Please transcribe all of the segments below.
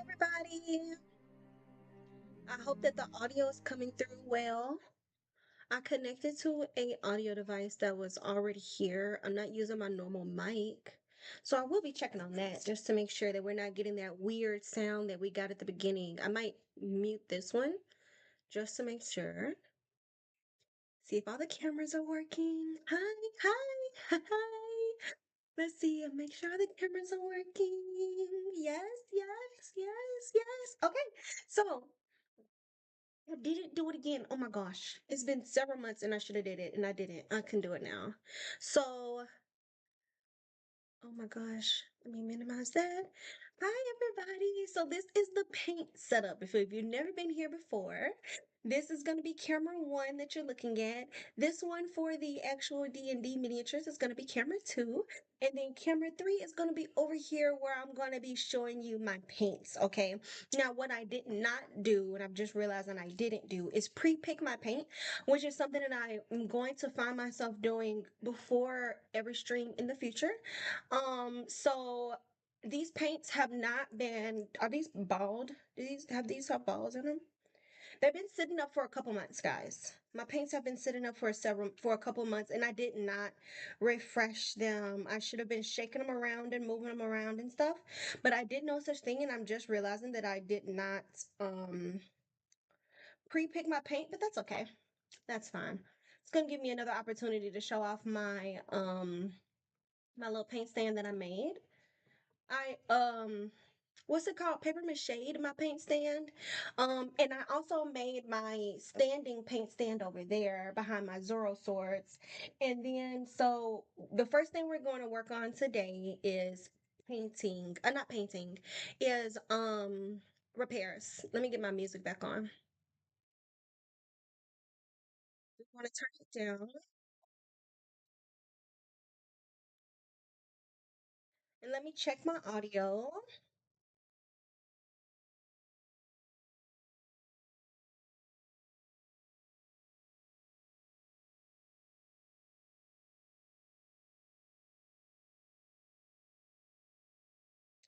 everybody. I hope that the audio is coming through well. I connected to a audio device that was already here. I'm not using my normal mic. So I will be checking on that just to make sure that we're not getting that weird sound that we got at the beginning. I might mute this one just to make sure. See if all the cameras are working. Hi, hi, hi. Let's see, make sure the cameras are working. Yes, yes, yes, yes. Okay, so I didn't do it again. Oh my gosh. It's been several months and I should have did it and I didn't. I can do it now. So, oh my gosh. Let me minimize that. Hi everybody. So this is the paint setup. If you've never been here before, this is going to be camera 1 that you're looking at. This one for the actual D&D miniatures is going to be camera 2. And then camera 3 is going to be over here where I'm going to be showing you my paints, okay? Now, what I did not do, and I'm just realizing I didn't do, is pre-pick my paint, which is something that I am going to find myself doing before every stream in the future. So these paints have not been, are these bald? These have balls in them? They've been sitting up for a couple months, guys. My paints have been sitting up for a couple months and I did not refresh them. I should have been shaking them around and moving them around and stuff, but I did no such thing and I'm just realizing that I did not pre-pick my paint, but that's okay. That's fine. It's going to give me another opportunity to show off my little paint stand that I made. I what's it called? Paper mache my paint stand. And I also made my standing paint stand over there behind my Zoro swords. And then so the first thing we're going to work on today is painting, not painting, is repairs. Let me get my music back on. We want to turn it down. And let me check my audio.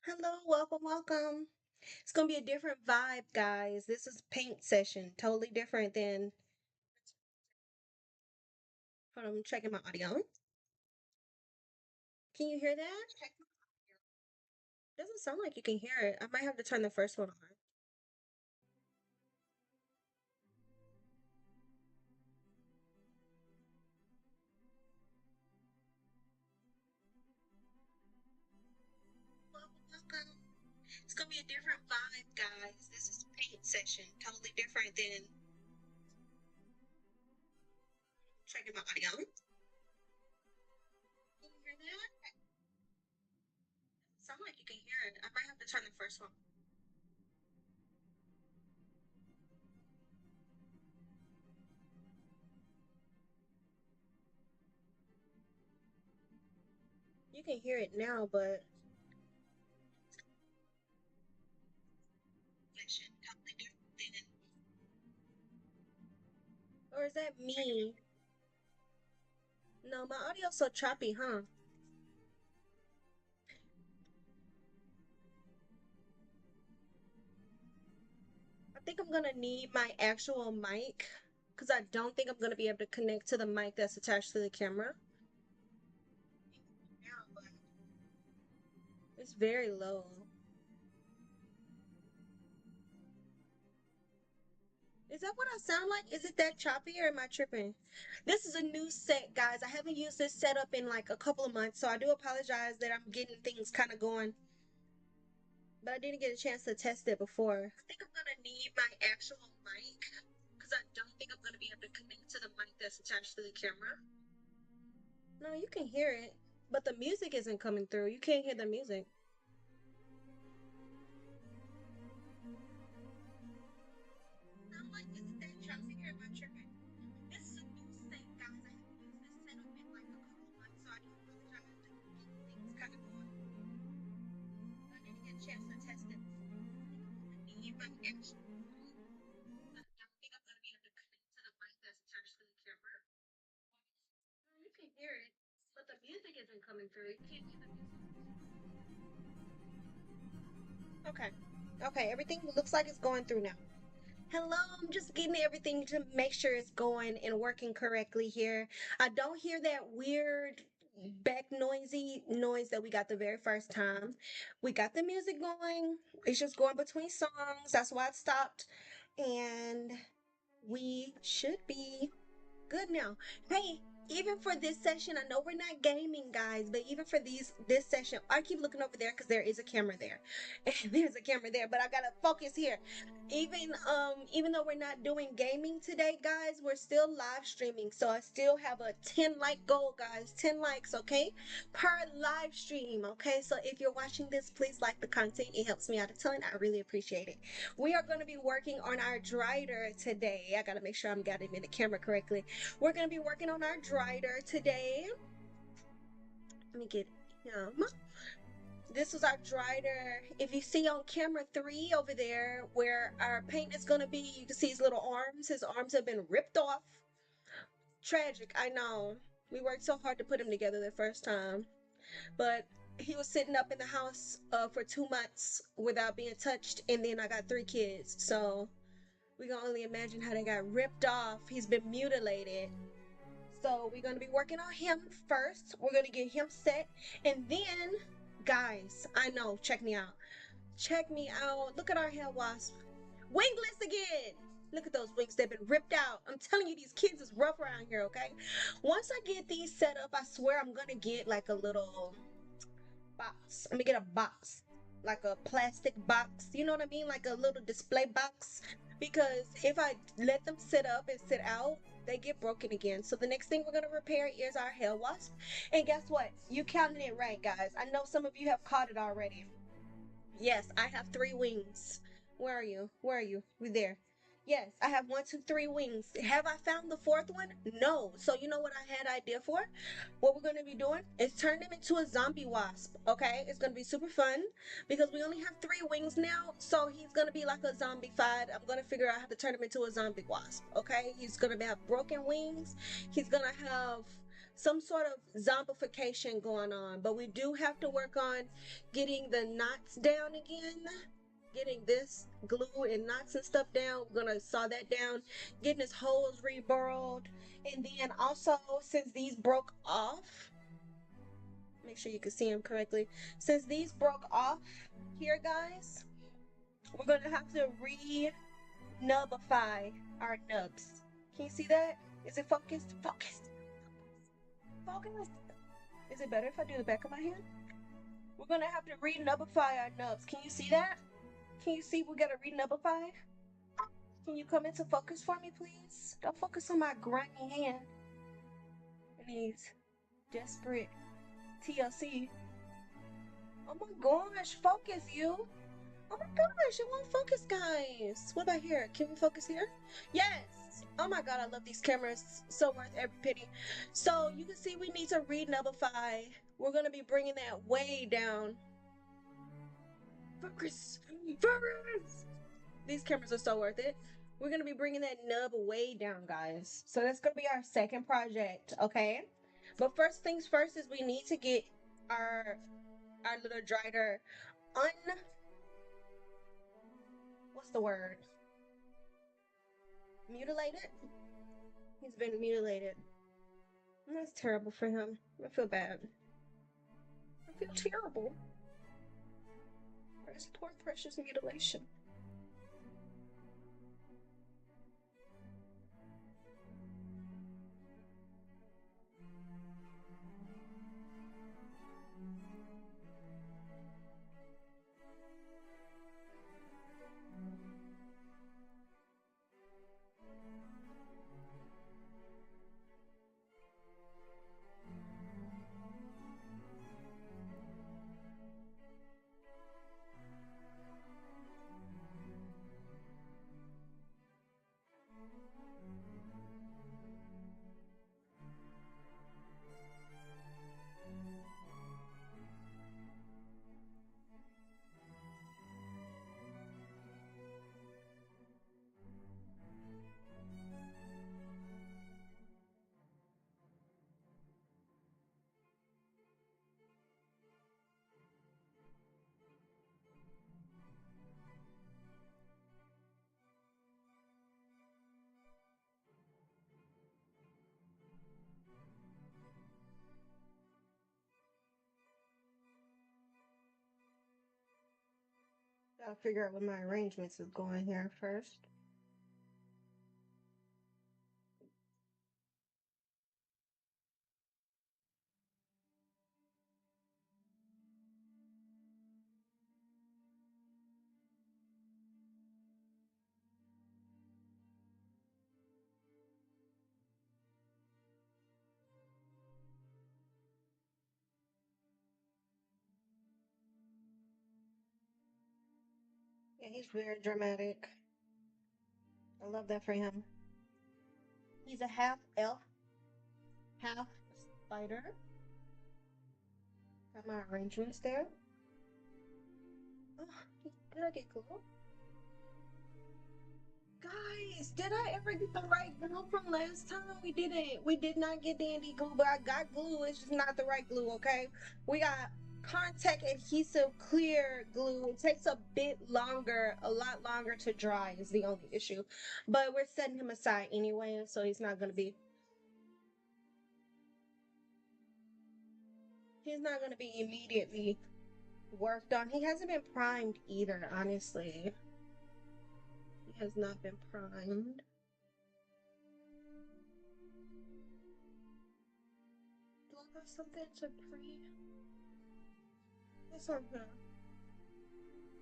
Hello, welcome, welcome. It's gonna be a different vibe, guys. This is paint session, totally different than. Hold on, I'm checking my audio. Can you hear that? Doesn't sound like you can hear it. I might have to turn the first one on. Welcome, welcome. It's gonna be a different vibe, guys. This is paint session, totally different than checking my audio. Can you hear that? Sound like you can hear it. I might have to turn the first one. You can hear it now, but totally different than. Or is that me? No, my audio's so choppy, huh? I think I'm gonna need my actual mic because I don't think I'm gonna be able to connect to the mic that's attached to the camera. Yeah, but it's very low. Is that what I sound like? Is it that choppy or am I tripping? This is a new set, guys. I haven't used this setup in like a couple of months, so I do apologize that I'm getting things kind of going. But I didn't get a chance to test it before. I think I'm gonna need my actual mic because I don't think I'm gonna be able to connect to the mic that's attached to the camera. No, you can hear it, but the music isn't coming through. You can't hear the music. I'm like, is it that choppy or am I tripping? This is a new set, guys. I haven't used this setup in like a couple of months, so I do apologize that things kind of going. I didn't get a chance to test it before. I think I'm gonna need my actual mic. I don't think I'm gonna be able to connect to the mic that's attached to the camera. You can hear it, but the music isn't coming through. You can't hear the music. Okay. Okay, everything looks like it's going through now. Hello, I'm just getting everything to make sure it's going and working correctly here. I don't hear that weird back noisy noise that we got the very first time. We got the music going. It's just going between songs. That's why it stopped. And we should be good now. Hey, even for this session, I know we're not gaming, guys, but even for this session, I keep looking over there because there is a camera there. And there's a camera there, but I gotta focus here. Even though we're not doing gaming today, guys, we're still live streaming. So I still have a 10 like goal, guys. 10 likes, okay? Per live stream, okay? So if you're watching this, please like the content. It helps me out a ton. I really appreciate it. We are going to be working on our drider today. I gotta make sure I'm getting in the camera correctly. We're going to be working on our drider today. Let me get him. This is our drider. If you see on camera 3 over there where our paint is going to be, you can see his little arms. His arms have been ripped off. Tragic, I know. We worked so hard to put him together the first time. But he was sitting up in the house for 2 months without being touched. And then I got 3 kids. So we can only imagine how they got ripped off. He's been mutilated. So we're going to be working on him first. We're going to get him set. And then, guys, I know, check me out. Check me out. Look at our hair wasp. Wingless again. Look at those wings. They've been ripped out. I'm telling you, these kids is rough around here, okay? Once I get these set up, I swear I'm going to get like a little box. I'm gonna get a box, like a plastic box. You know what I mean? Like a little display box. Because if I let them sit up and sit out, they get broken again. So the next thing we're gonna repair is our hair wasp. And guess what? You counted it right, guys. I know some of you have caught it already. Yes, I have 3 wings. Where are you? Where are you? We there. Yes, I have 1, 2, 3 wings. Have I found the 4th one? No. So you know what I had idea for? What we're gonna be doing is turn them into a zombie wasp. Okay, it's gonna be super fun because we only have 3 wings now. So he's gonna be like a zombified. I'm gonna figure out how to turn him into a zombie wasp. Okay, he's gonna have broken wings. He's gonna have some sort of zombification going on, but we do have to work on getting the knots down again, getting this glue and knots and stuff down. We're gonna saw that down, getting his holes reburrowed, and then also since these broke off, make sure you can see them correctly. Since these broke off here, guys, we're gonna have to re-nubify our nubs. Can you see that? Is it focused? Focused. Focused. Is it better if I do the back of my hand? We're gonna have to re-nubify our nubs. Can you see that? Can you see we gotta re-nubify? Can you come into focus for me, please? Don't focus on my grimy hand. It needs desperate TLC. Oh my gosh, focus you. Oh my gosh, it won't focus, guys. What about here? Can we focus here? Yes. Oh my god, I love these cameras. So worth every penny. So you can see we need to re-nubify. We're gonna be bringing that way down. Focus. Focus. These cameras are so worth it. We're gonna be bringing that nub way down, guys. So that's gonna be our second project, okay? But first things first is we need to get our little drider what's the word? Mutilated? He's been mutilated. And that's terrible for him. I feel bad. I feel terrible for his poor precious mutilation. Gotta figure out where my arrangements is going here first. Yeah, he's very dramatic. I love that for him. He's a half elf, half spider. Got my arrangements there. Oh, did I get glue? Guys, did I ever get the right glue from last time? We didn't. We did not get DnD glue, but I got glue. It's just not the right glue, okay? We got contact adhesive clear glue. It takes a bit longer, a lot longer to dry is the only issue. But we're setting him aside anyway, so he's not gonna be immediately worked on. He hasn't been primed either, honestly. He has not been primed. Do I got something to What's on here?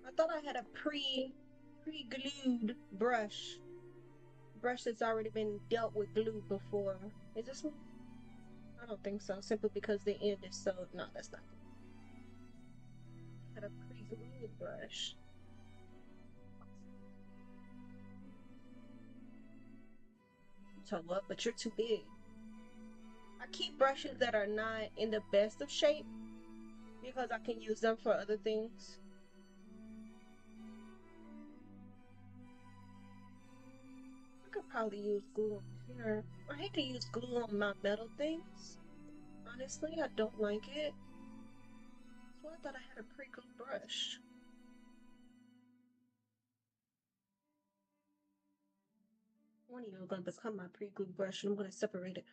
I thought I had a pre-glued brush that's already been dealt with glue before. Is this one? I don't think so. Simply because the end is so. No, that's not. I had a pre-glued brush. So what? But you're too big. I keep brushes that are not in the best of shape because I can use them for other things. I could probably use glue on here. I hate to use glue on my metal things. Honestly, I don't like it. So I thought I had a pre-glued brush. One of you are going to become my pre-glued brush and I'm going to separate it.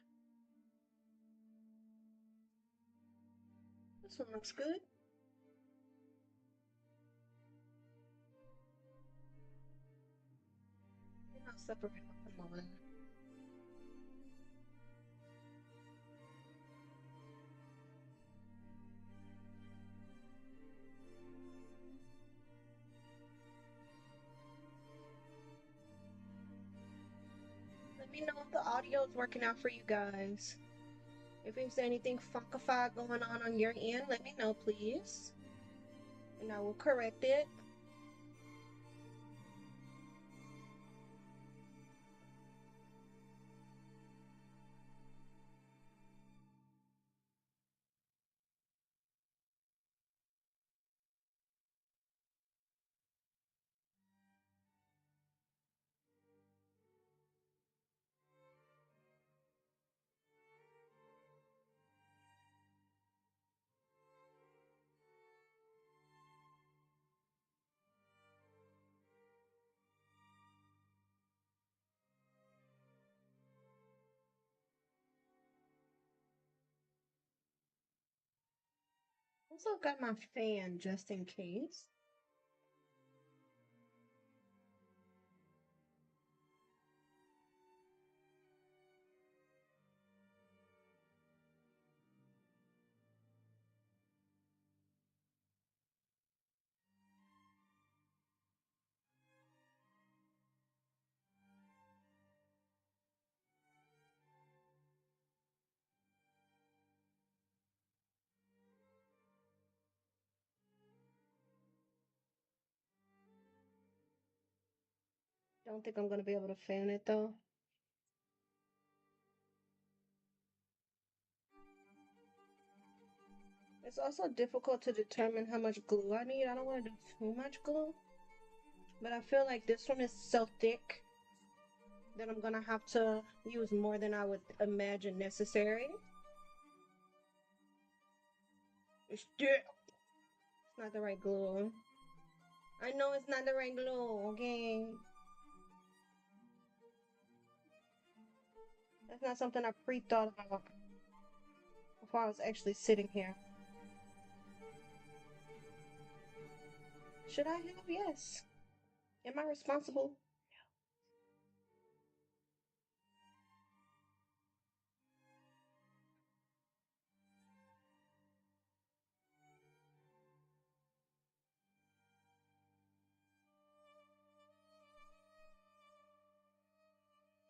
This one looks good. And I'll separate them from one. Let me know if the audio is working out for you guys. If there's anything funkified going on your end, let me know, please. And I will correct it. Also got my fan just in case. Don't think I'm going to be able to fan it though. It's also difficult to determine how much glue I need. I don't want to do too much glue. But I feel like this one is so thick that I'm going to have to use more than I would imagine necessary. It's not the right glue. I know it's not the right glue, okay? That's not something I pre-thought about before I was actually sitting here. Should I have? Yes. Am I responsible?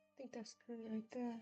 I think that's good right there.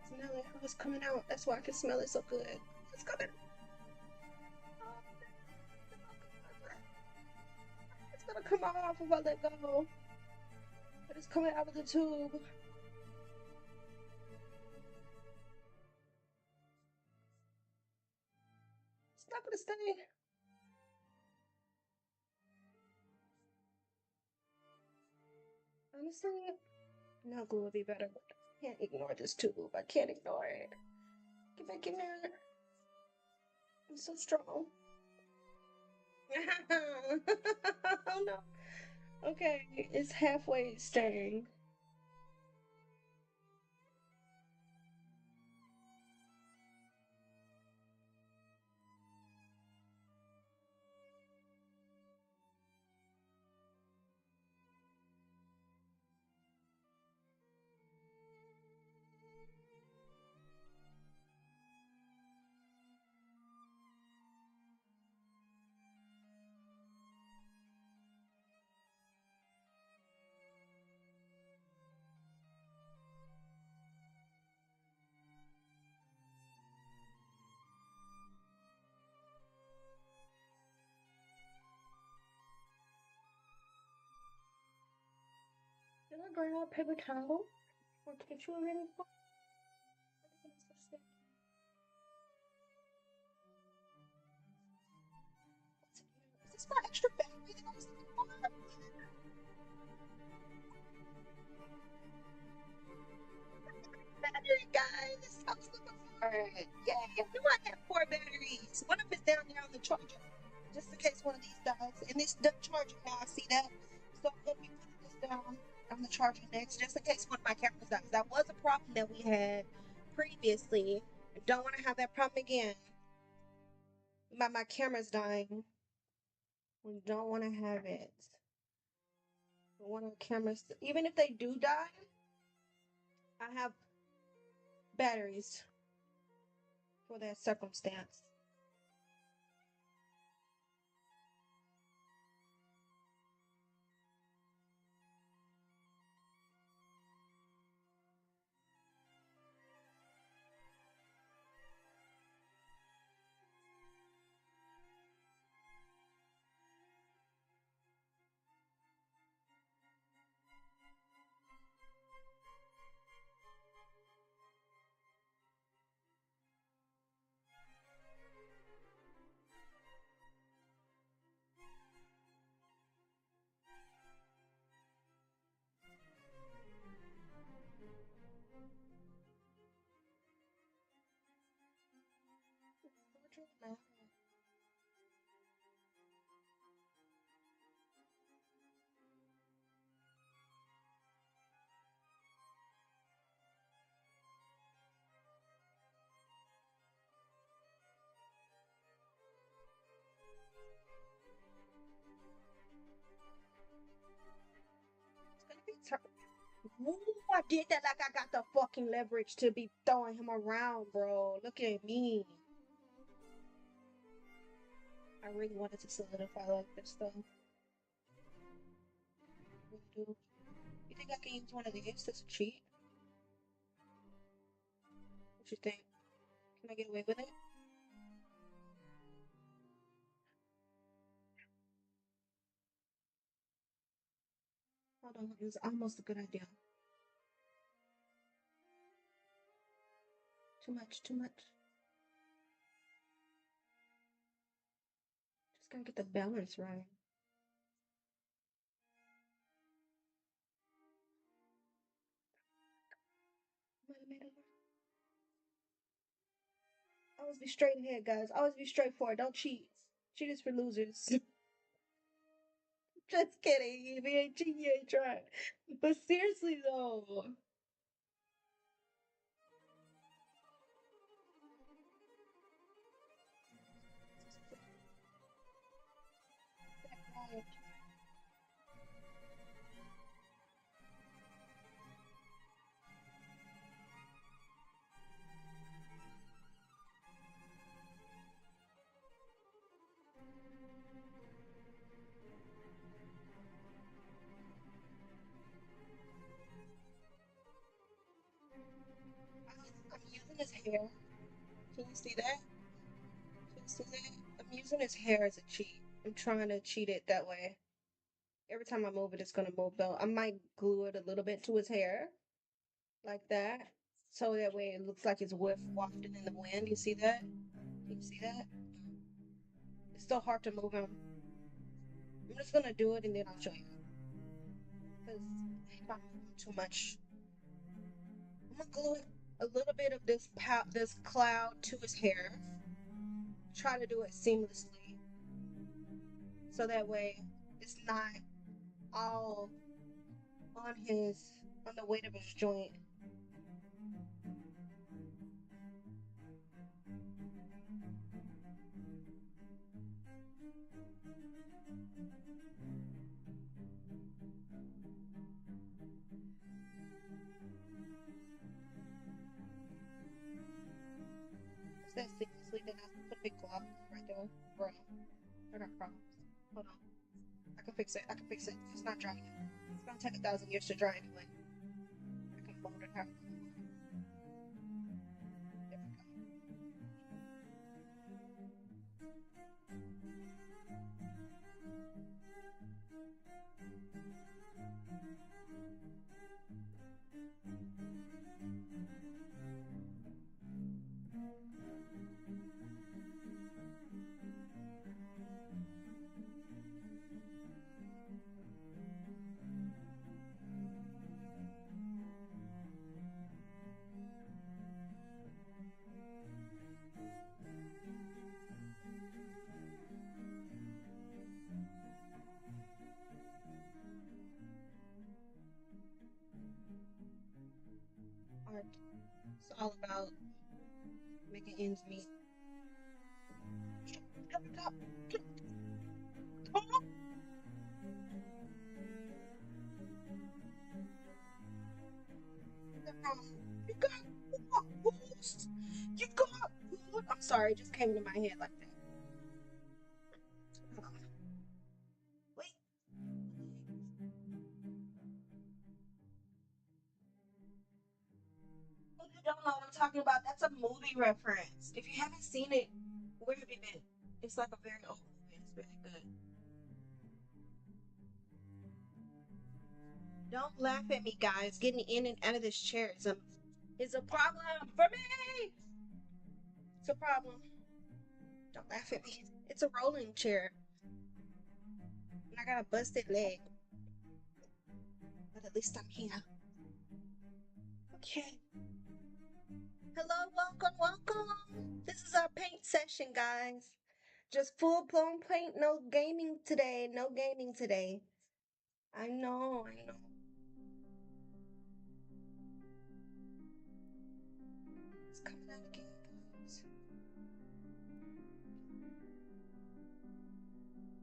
Smell it. Oh, it's coming out. That's why I can smell it so good. It's coming. Oh, it's gonna come off if I let go. But it's coming out of the tube. It's not gonna stay. Honestly, no glue would be better. But I can't ignore this tube. I can't ignore it. Get back in there. I'm so strong. Oh no. Okay, it's halfway staying. Can I grab a paper towel or tissue or anything? Is this my extra battery that I was looking for? Battery, guys! I was looking for it. Yay! I knew I had 4 batteries. One of them is down there on the charger, just in case one of these dies. And this the charger now. I see that. So I'm gonna be putting this down on the charger next, just in case one of my cameras dies. That was a problem that we had previously. I don't want to have that problem again. My camera's dying. We don't want to have it. We want our cameras, even if they do die, I have batteries for that circumstance. Ooh, I did that like I got the fucking leverage to be throwing him around, bro. Look at me. I really wanted to solidify like this, though. I really do. You think I can use one of these as a cheat? What you think? Can I get away with it? Hold on, it was almost a good idea. Too much, too much. Just gotta get the balance right. Might have made it work. Always be straight ahead, guys. Always be straightforward. Don't cheat. Cheat is for losers. Just kidding. If you ain't cheating, you ain't trying. But seriously, though. Right. I'm using his hair. Can you see that? Can you see that? I'm using his hair as a cheat. I'm trying to cheat it that way. Every time I move it, it's gonna move though. I might glue it a little bit to his hair, like that. So that way it looks like it's wafted in the wind. You see that? Can you see that? It's still hard to move him. I'm just gonna do it and then I'll show you. Because if I move him too much, I'm gonna glue a little bit of this cloud to his hair. Try to do it seamlessly, so that way it's not all on the weight of his joint. That seamlessly, then I put a big glob right there. Bro, I got problems. Hold on. I can fix it. I can fix it. It's not dry yet. It's gonna take 1,000 years to dry anyway. I can mold it how I want. There we go. Art. It's all about making ends meet. Stop. You got boost. You got boost. I'm sorry, it just came into my head like that. Wait. If you don't know what I'm talking about, that's a movie reference. If you haven't seen it, where have you been? It's like a very old movie. It's very good. Don't laugh at me, guys. Getting in and out of this chair is a problem for me. It's a problem. Don't laugh at me. It's a rolling chair. And I got a busted leg. But at least I'm here. Okay. Hello, welcome. This is our paint session, guys. Just full blown paint, no gaming today. No gaming today. I know. It's coming out again, guys.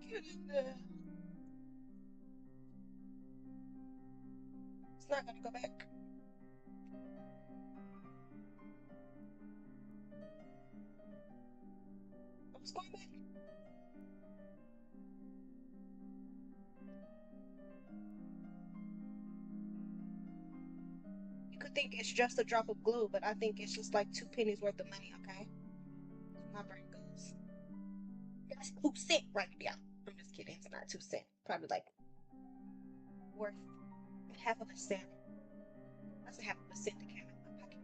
Get in there. It's not gonna go back. Oh, it's going back. You could think it's just a drop of glue, but I think it's just like 2 pennies worth of money, okay? My brain goes. That's 2 cents right there. I'm just kidding. It's not 2 cents. Probably like worth half of a cent. That's a half of a cent that came out of my pocket.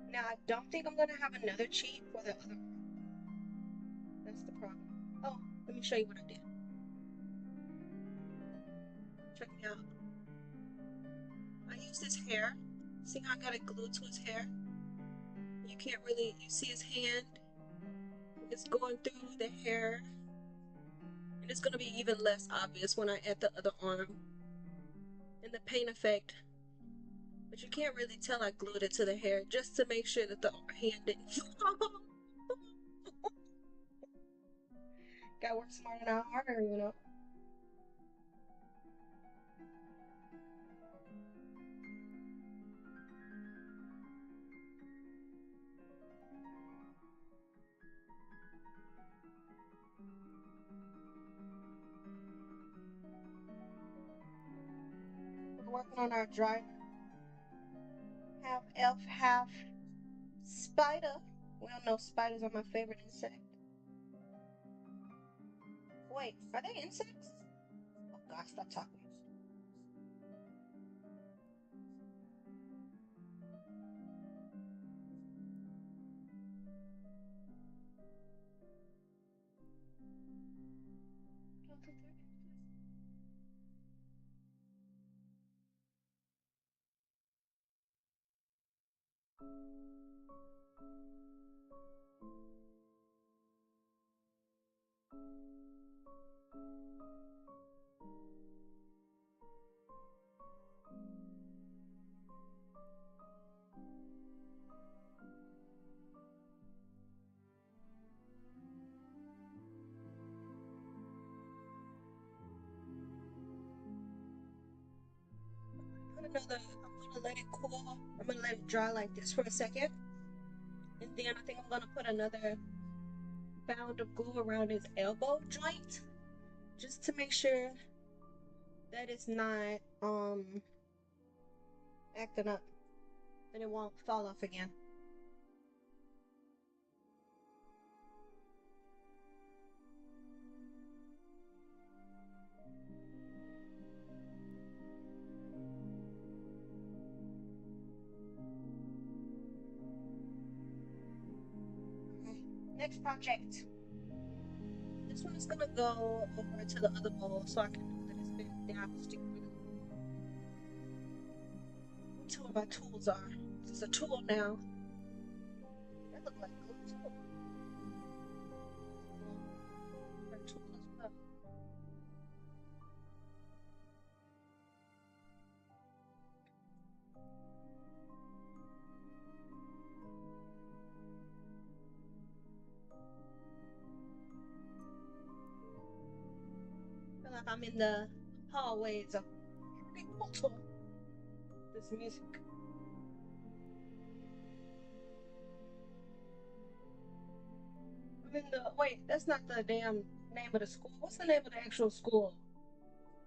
Now, I don't think I'm going to have another cheat for the other. That's the problem. Oh, let me show you what I did. Check me out. I used his hair. See how I got it glued to his hair? You can't really, you see his hand? It's going through the hair. And it's going to be even less obvious when I add the other arm. And the paint effect. But you can't really tell I glued it to the hair just to make sure that the hand didn't fall. Gotta work smarter, not harder, you know? We're working on our driver. Half elf, half spider. We all know spiders are my favorite insect. Wait, are they insects? Oh God, stop talking. I'm gonna let it cool. I'm gonna let it dry like this for a second. And then I think I'm gonna put another pound of glue around his elbow joint. Just to make sure that it's not acting up. And it won't fall off again. Okay. Next project. This one is gonna go over to the other bowl so I can know that it's been down stick glue. Two of my tools are. This is a tool now. That looks like glue too. Her tool as well. I feel like I'm in the hallways of Harry Potter. This music. I'm in the wait, that's not the damn name of the school. What's the name of the actual school?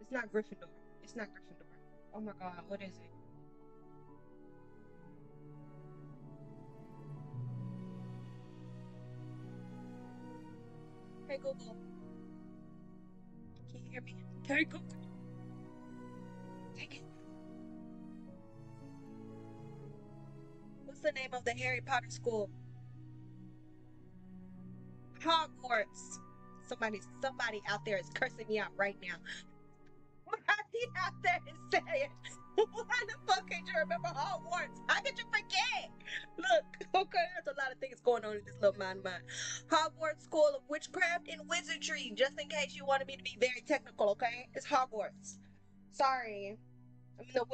It's not Gryffindor. It's not Gryffindor. Oh my God, what is it? Hey Google, can you hear me? Hey Google, take it. What's the name of the Harry Potter school? Hogwarts. Somebody out there is cursing me out right now. Somebody out there is saying, why the fuck can't you remember Hogwarts? How could you forget? Look, okay, there's a lot of things going on in this little mind of mine. Hogwarts School of Witchcraft and Wizardry, just in case you wanted me to be very technical, okay? It's Hogwarts. Sorry. I'm in the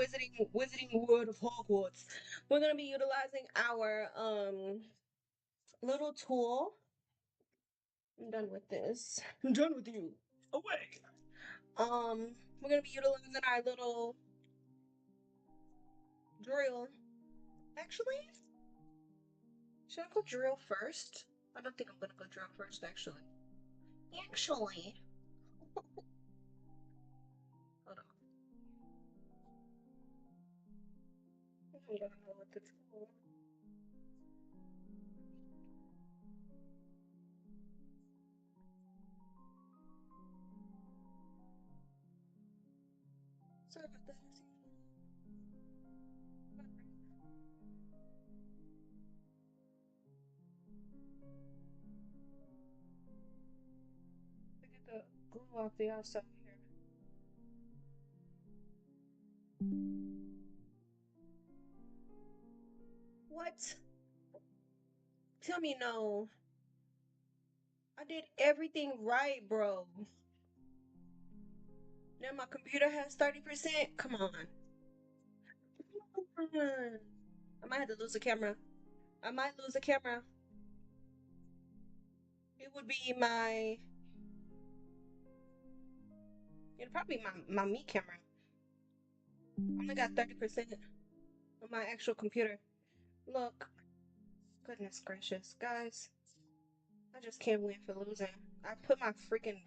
wizarding world of Hogwarts. We're gonna be utilizing our little tool. I'm done with this. I'm done with you. Away. We're gonna be utilizing our little drill. Actually, should I go drill first? I don't think I'm gonna go drill first, actually. Hold on. I don't know what to do. Sorry about that. To get the glue off the outside here. What? Tell me no. I did everything right, bro. Now my computer has 30%. Come on. Come on. I might have to lose the camera. I might lose the camera. It would be my, it'd probably be my me camera. I only got 30% on my actual computer. Look. Goodness gracious. Guys, I just can't win for losing. I put my freaking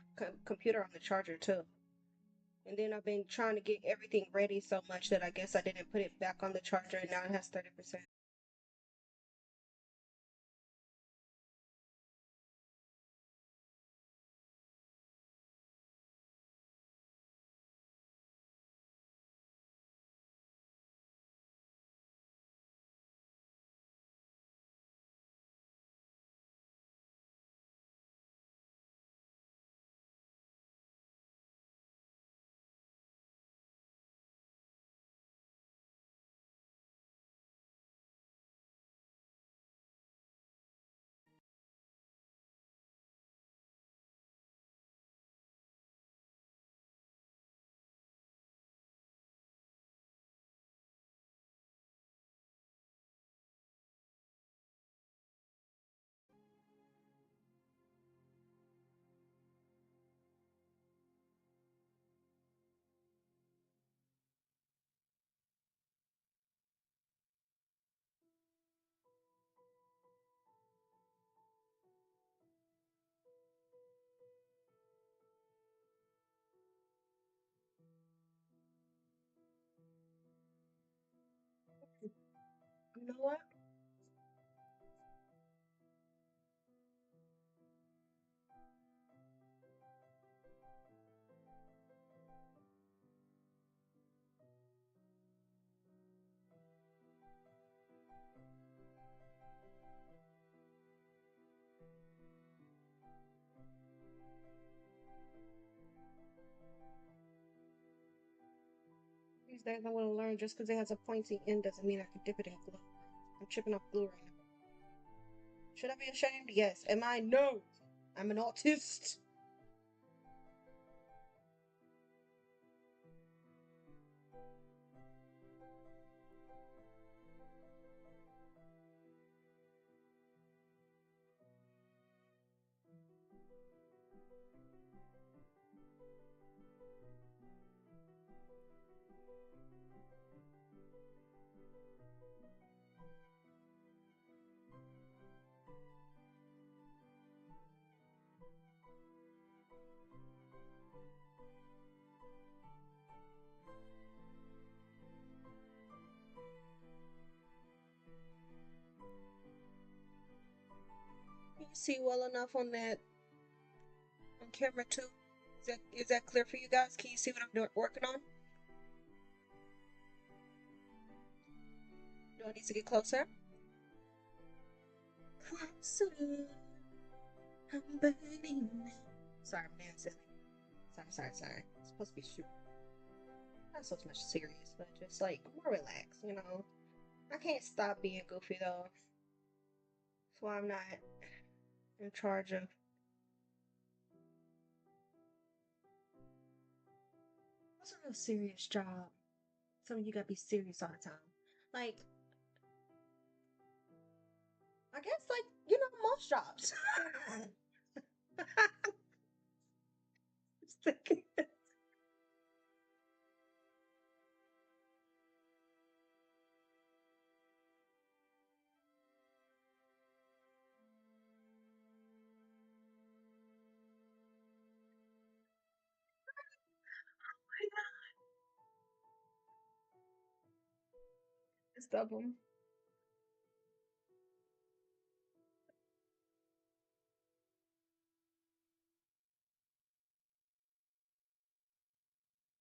computer on the charger too. And then I've been trying to get everything ready so much that I guess I didn't put it back on the charger and now it has 30%. You know what? These days I want to learn just because it has a pointy end doesn't mean I can dip it in glue. I'm chipping off glue right now. Should I be ashamed? Yes. Am I? No. I'm an autist. Can you see well enough on that on camera too? Is that clear for you guys? Can you see what I'm doing, working on? Do I need to get closer? Closer. I'm burning. Sorry, I'm being silly. Sorry. It's supposed to be super, not so much serious, but just like more relaxed, you know. I can't stop being goofy though. That's why I'm not in charge of. What's a real serious job? Something you gotta be serious all the time. Like, I guess, like, most jobs. Just thinking. It's double.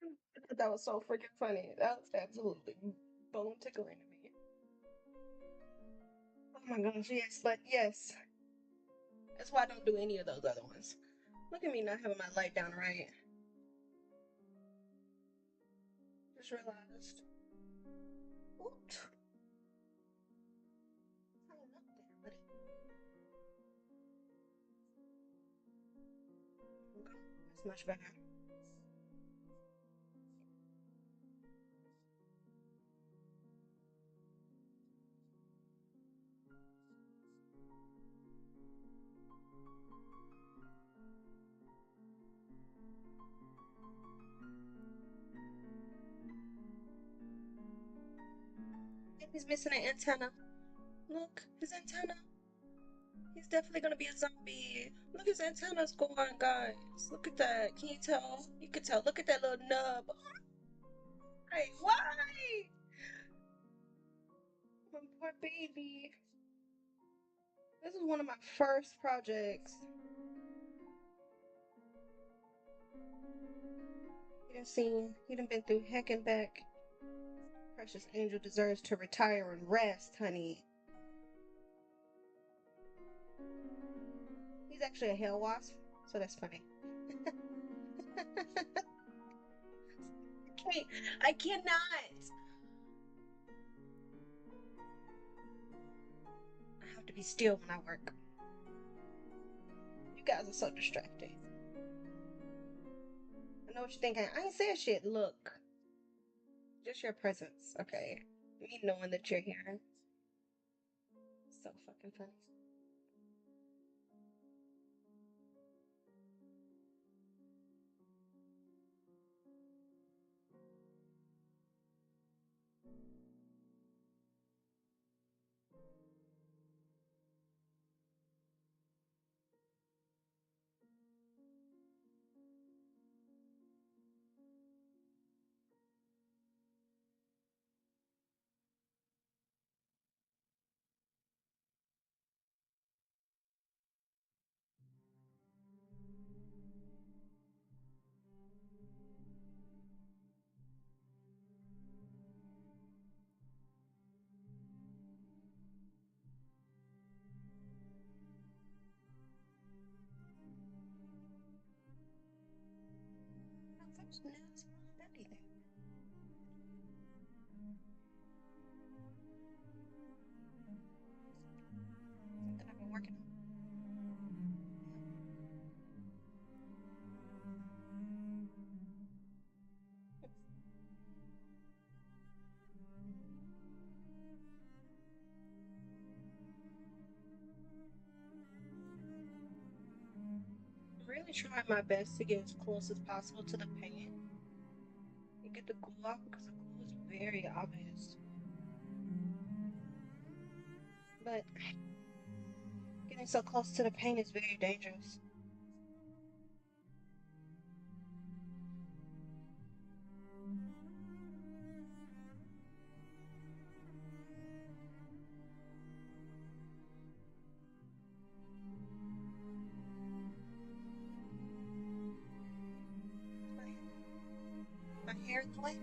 I thought that was so freaking funny. That was absolutely bone tickling to me. Oh my gosh, yes, but yes. That's why I don't do any of those other ones. Look at me not having my light down right. Just realized. Oops. Hang up there, buddy. That's much better. I think he's missing an antenna. Look, his antenna. He's definitely gonna be a zombie. Look, his antenna's going, guys. Look at that. Can you tell? You can tell. Look at that little nub. Why? Why? My poor baby. This is one of my first projects. He done been through heck and back. Precious angel deserves to retire and rest, honey. He's actually a hell wasp, so that's funny. I cannot. I have to be still when I work. You guys are so distracting. I know what you're thinking. I ain't saying shit. Look, just your presence, okay? Me knowing that you're here. So fucking funny. There's nails on everything. Something I've been working on. Really trying my best to get as close as possible to the paint and get the glue off because the glue is very obvious. But getting so close to the paint is very dangerous. My hair in the way.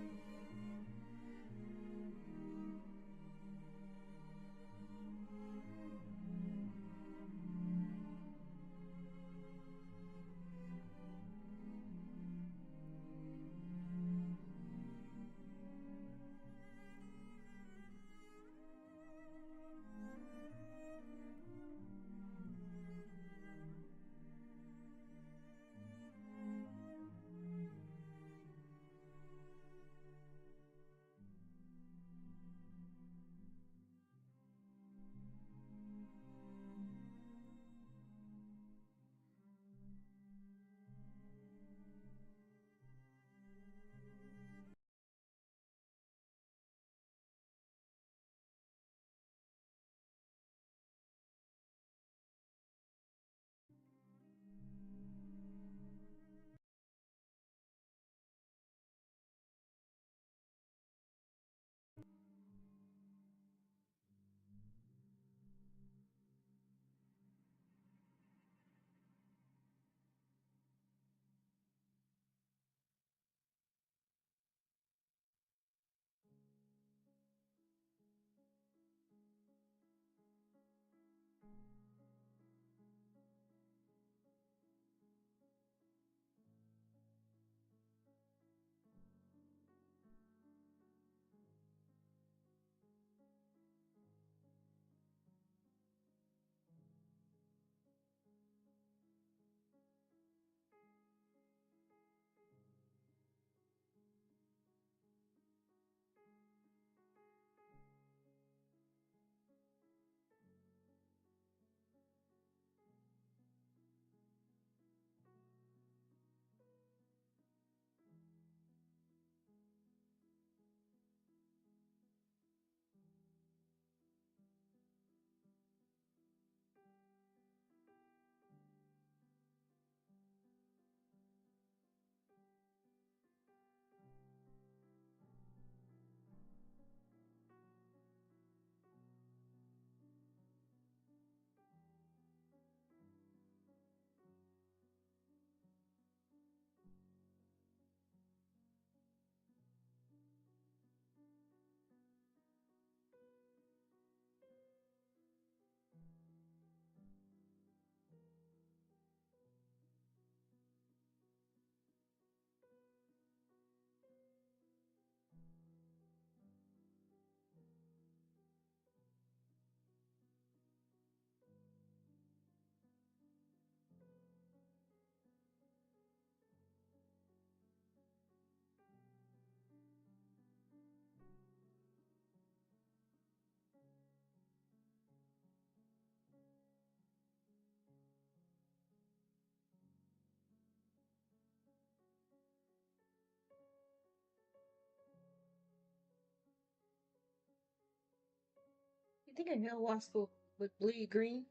You think a hair wasp would bleed green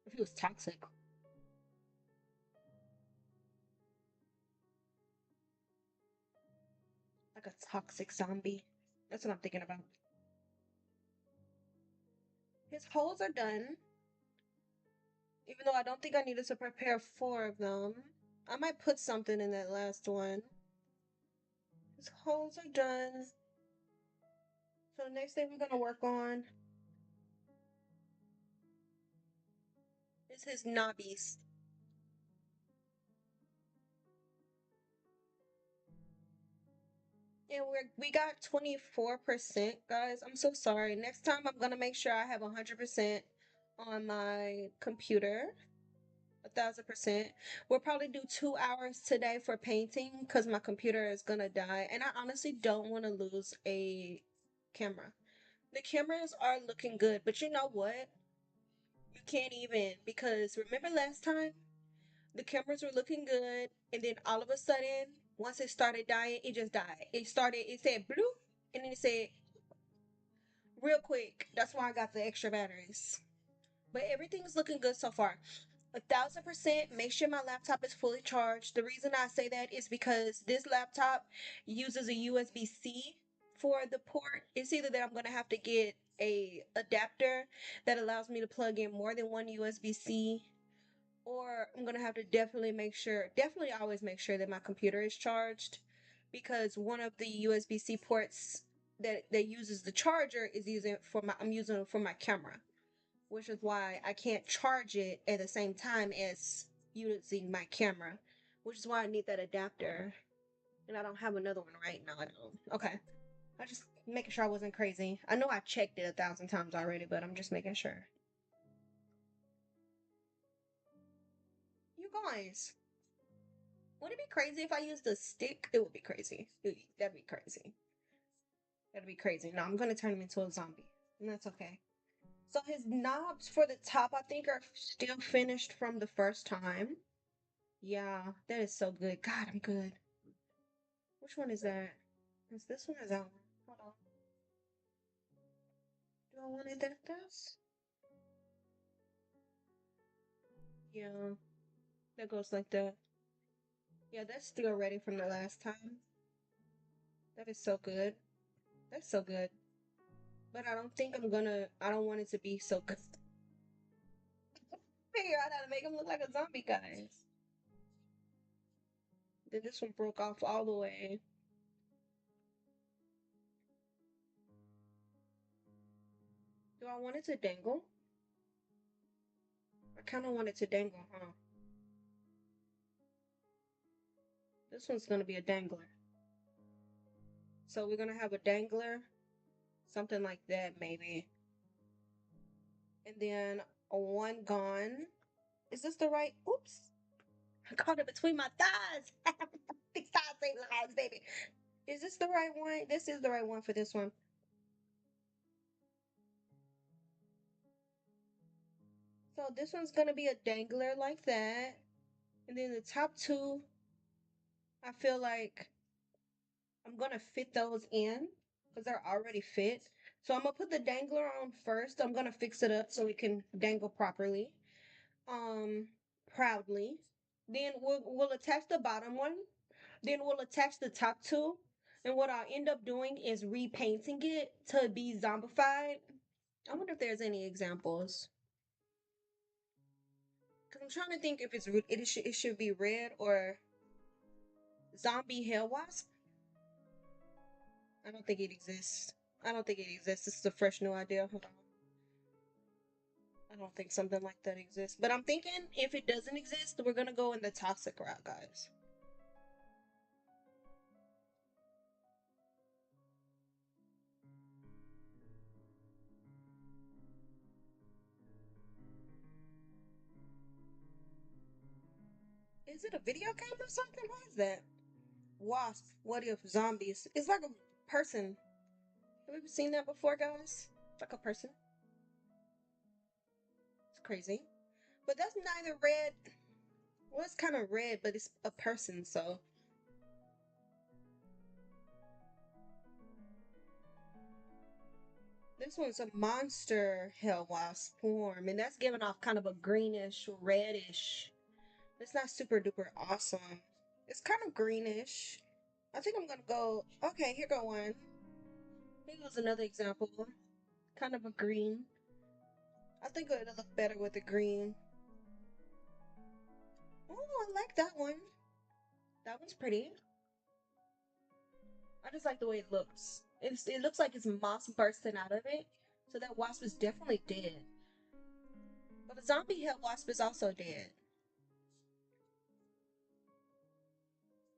if it was toxic? Like a toxic zombie. That's what I'm thinking about. His holes are done. Even though I don't think I needed to prepare 4 of them. I might put something in that last one. His holes are done. So the next thing we're gonna work on is his knobbies. And we got 24%, guys. I'm so sorry. Next time I'm gonna make sure I have 100% on my computer. 1,000%. We'll probably do 2 hours today for painting because my computer is gonna die, and I honestly don't want to lose a camera. The cameras are looking good, but you know what? You can't even, because remember last time the cameras were looking good, and then all of a sudden, once it started dying, it just died. It said bloop, and then it said real quick. That's why I got the extra batteries. But everything's looking good so far. 1,000%. Make sure my laptop is fully charged. The reason I say that is because this laptop uses a USB-C for the port. It's either that I'm gonna have to get a adapter that allows me to plug in more than one USB-C, or I'm gonna have to definitely always make sure that my computer is charged, because one of the USB-C ports that uses the charger is I'm using it for my camera, which is why I can't charge it at the same time as using my camera, which is why I need that adapter. And I don't have another one right now. I don't. Okay. I just making sure I wasn't crazy. I know I checked it 1,000 times already, but I'm just making sure. You guys, would it be crazy if I used a stick? It would be crazy. That'd be crazy. That'd be crazy. No, I'm gonna turn him into a zombie. And that's okay. So his knobs for the top, I think, are still finished from the first time. Yeah, that is so good. God, I'm good. Which one is that? Is this one or that one? Hold on. Do I want it like this? Yeah, that goes like that. Yeah, that's still ready from the last time. That is so good. That's so good. But I don't want it to be so good. Figure out how to make him look like a zombie, guys. Then this one broke off all the way. Do I want it to dangle? I kind of want it to dangle, huh? This one's going to be a dangler. So we're going to have a dangler, something like that maybe. And then a one gone. Is this the right? Oops. I caught it between my thighs. These thighs ain't lies, baby. Is this the right one? This is the right one for this one. So this one's going to be a dangler like that. And then the top two, I feel like I'm going to fit those in because they're already fit. So I'm going to put the dangler on first. I'm going to fix it up so it can dangle properly. Um, proudly. Then we'll attach the bottom one. Then we'll attach the top two. And what I'll end up doing is repainting it to be zombified. I wonder if there's any examples. Because I'm trying to think if it should be red or zombie hell wasp. I don't think it exists. I don't think it exists. This is a fresh new idea. Hold on. I don't think something like that exists. But I'm thinking if it doesn't exist, we're gonna go in the toxic route, guys. Is it a video game or something? What is that? Wasp. What if zombies? It's like a person. Have you ever seen that before, guys? It's like a person. It's crazy. But that's neither red. Well, it's kind of red, but it's a person, so. This one's a monster hell wasp form, and that's giving off kind of a greenish, reddish. It's not super duper awesome. It's kind of greenish. I think I'm gonna go. Okay, here go one. Here goes another example. Kind of a green. I think it'll look better with the green. Oh, I like that one. That one's pretty. I just like the way it looks. It looks like it's moss bursting out of it. So that wasp is definitely dead. But the zombie hell wasp is also dead.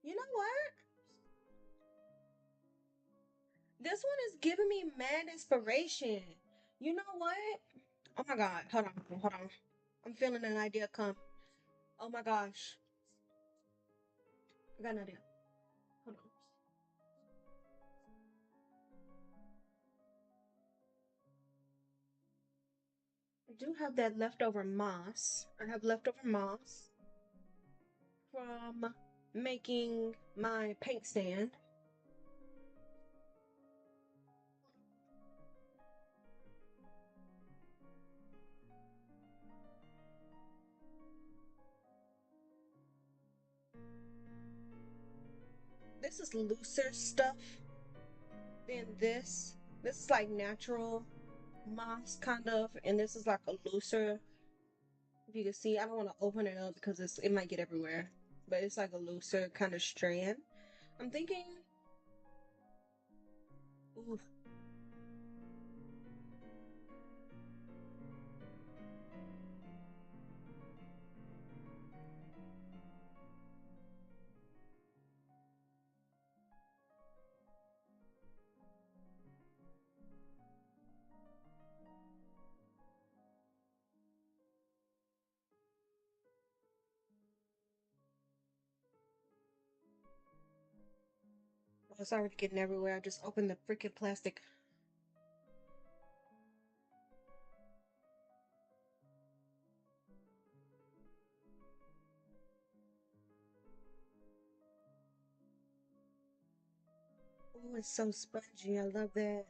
You know what? This one is giving me mad inspiration. You know what? Oh my god. Hold on. Hold on. I'm feeling an idea come. Oh my gosh. I got an idea. Hold on. I do have that leftover moss. I have leftover moss from making my paint stand. This is looser stuff than this. This is like natural moss kind of, and this is like a looser. If you can see, I don't want to open it up because it might get everywhere, but it's like a looser kind of strand. I'm thinking, ooh, oh, it's already getting everywhere. I just opened the freaking plastic. Oh, it's so spongy. I love that.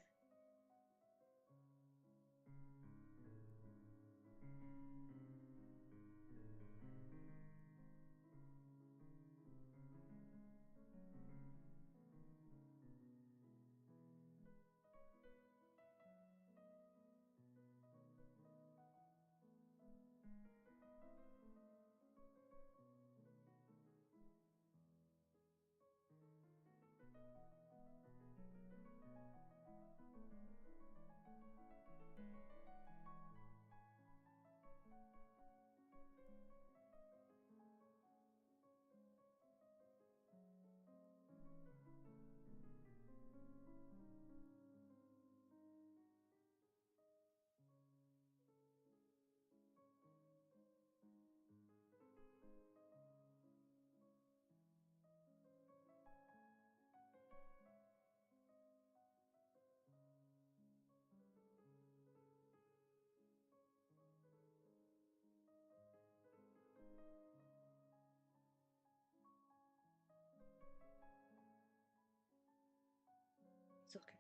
It's okay.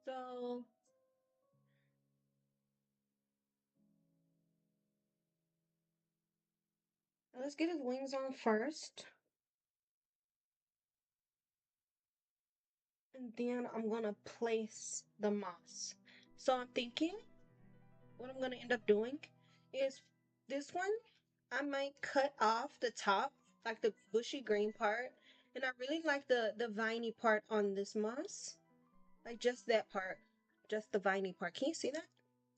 So let's get his wings on first, and then I'm gonna place the moss. So I'm thinking what I'm gonna end up doing is this one, I might cut off the top, like the bushy green part, and I really like the viney part on this moss, like just that part, just the viney part. Can you see that?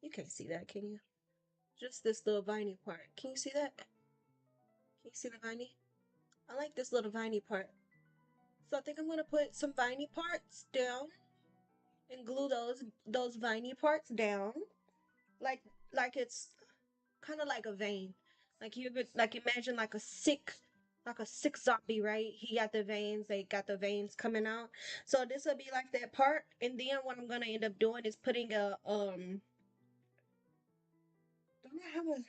You can't see that, can you? Just this little viney part. Can you see that? Can you see the viney? I like this little viney part. So I think I'm gonna put some viney parts down and glue those viney parts down, like like it's kind of like a vein. Like you would like imagine like a sick zombie, right? He got the veins, they got the veins coming out. So this will be like that part. And then what I'm gonna end up doing is putting a don't I have a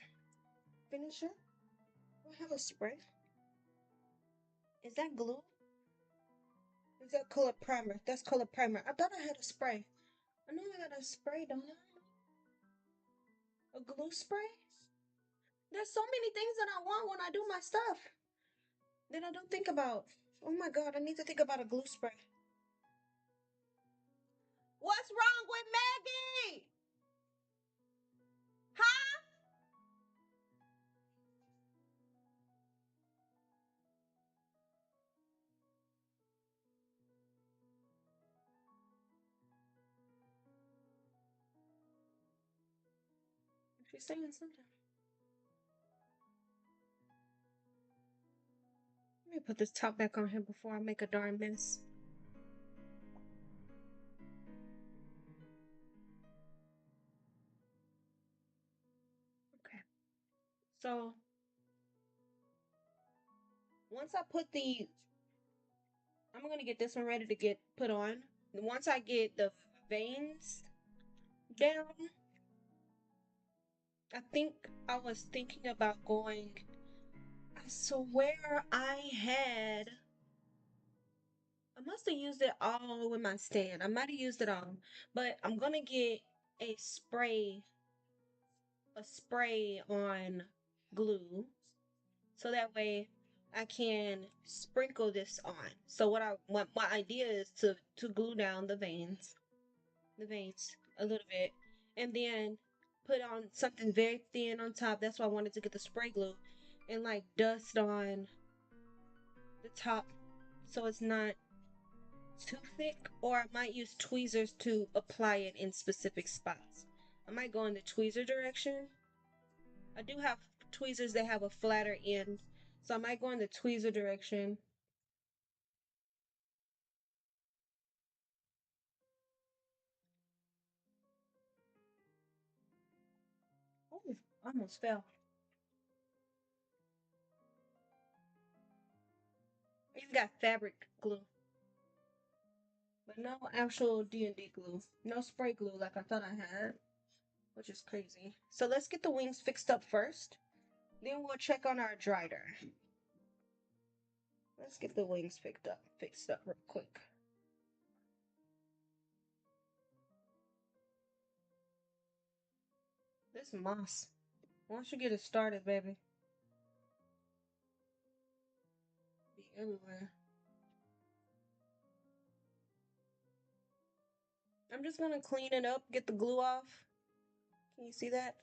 finisher? Do I have a spray? Is that glue? Is that color primer? That's color primer. I thought I had a spray. I know I got a spray, don't I? A glue spray? There's so many things that I want when I do my stuff that I don't think about. Oh my god, I need to think about a glue spray. What's wrong with Maggie? Huh? She's saying something. Let me put this top back on here before I make a darn mess. Okay. So once I put I'm gonna get this one ready to get put on. Once I get the veins down, I think I was thinking about going. I swear I must have used it all with my stand. I might have used it all, but I'm gonna get a spray on glue, so that way I can sprinkle this on. So what my idea is to glue down the veins a little bit, and then put on something very thin on top. That's why I wanted to get the spray glue and like dust on the top so it's not too thick, or I might use tweezers to apply it in specific spots. I might go in the tweezer direction. I do have tweezers that have a flatter end, so I might go in the tweezer direction. Oh, almost fell. I even got fabric glue, but no actual D&D glue. No spray glue like I thought I had, which is crazy. So let's get the wings fixed up first. Then we'll check on our drider. Let's get the wings fixed up real quick. This moss. Once you get it started, baby, be everywhere. I'm just gonna clean it up, get the glue off. Can you see that?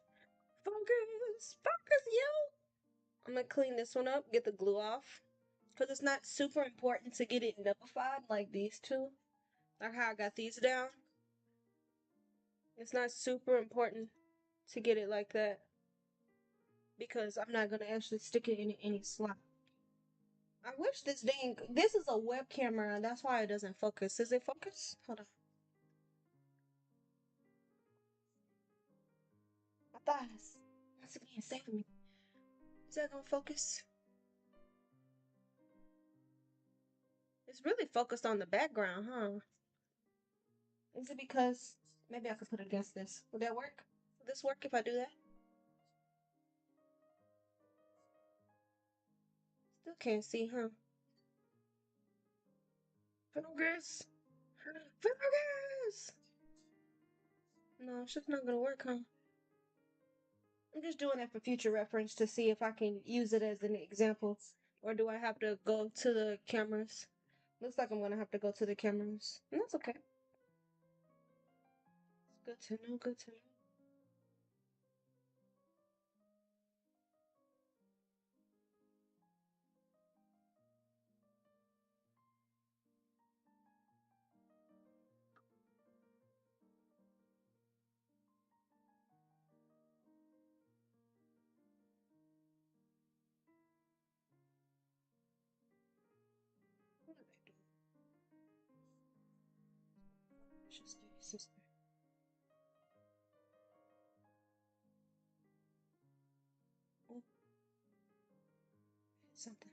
Focus! Focus, yo! I'm gonna clean this one up, get the glue off. Because it's not super important to get it nullified like these two. Like how I got these down. It's not super important to get it like that. Because I'm not gonna actually stick it in any slot. I wish this is a web camera, and that's why it doesn't focus. Does it focus? Hold on. My thighs. Once again, saving me. Is that gonna focus? It's really focused on the background, huh? Is it because maybe I could put it against this? Would that work? Would this work if I do that? Still can't see, huh? Focus! Focus! No, it's just not gonna work, huh? I'm just doing it for future reference to see if I can use it as an example. Or do I have to go to the cameras? Looks like I'm gonna have to go to the cameras. And that's okay. It's good to know, good to know. What are they doing? Just do sister. Oh, something.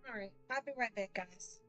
All right, I'll be right back, guys.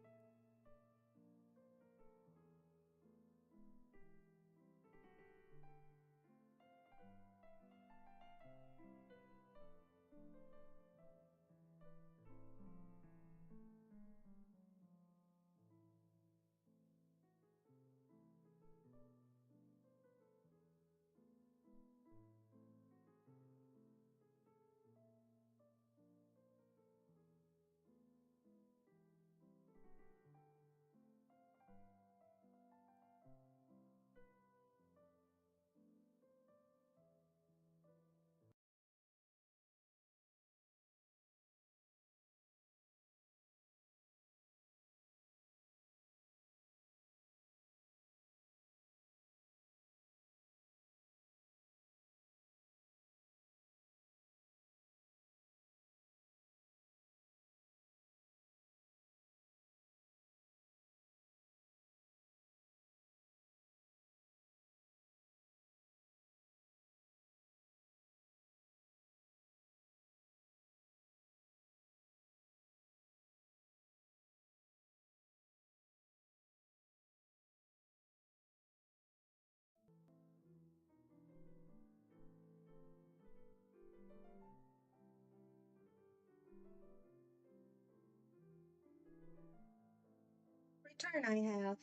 Return I have.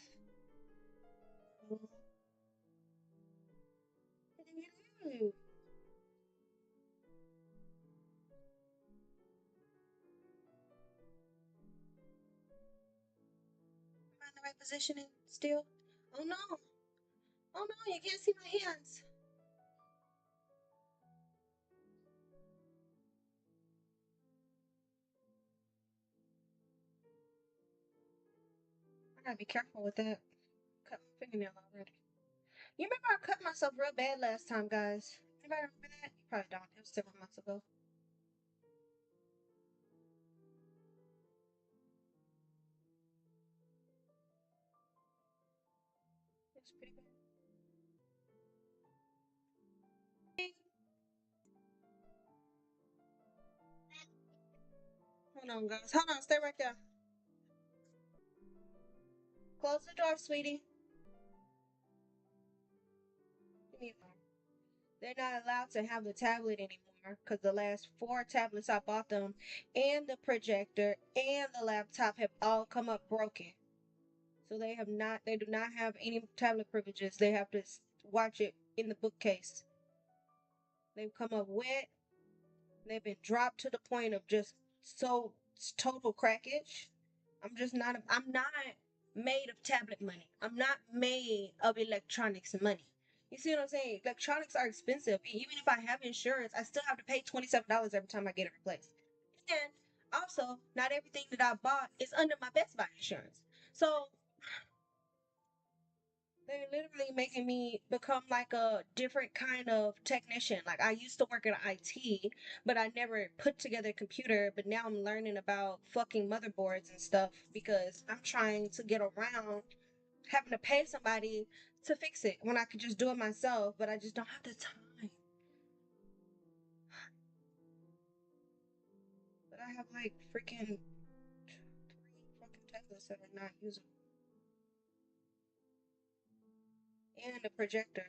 Hello. Am I in the right positioning still? Oh no. Oh no, you can't see my hands. I gotta be careful with that. Cut my fingernail already. You remember I cut myself real bad last time, guys? Anybody remember that? You probably don't. It was several months ago. It was pretty bad. Hold on, guys. Hold on. Stay right there. Close the door, sweetie. Give me a They're not allowed to have the tablet anymore because the last four tablets I bought them and the projector and the laptop have all come up broken. So they do not have any tablet privileges. They have to watch it in the bookcase. They've come up wet. They've been dropped to the point of just so total crackage. I'm not made of tablet money. I'm not made of electronics money. You see what I'm saying? Electronics are expensive. And even if I have insurance, I still have to pay $27 every time I get it replaced. And also, not everything that I bought is under my Best Buy insurance. So they're literally making me become like a different kind of technician. Like I used to work in IT, but I never put together a computer. But now I'm learning about fucking motherboards and stuff because I'm trying to get around having to pay somebody to fix it when I could just do it myself, but I just don't have the time. But I have like freaking three fucking tablets that are not usable. And a projector.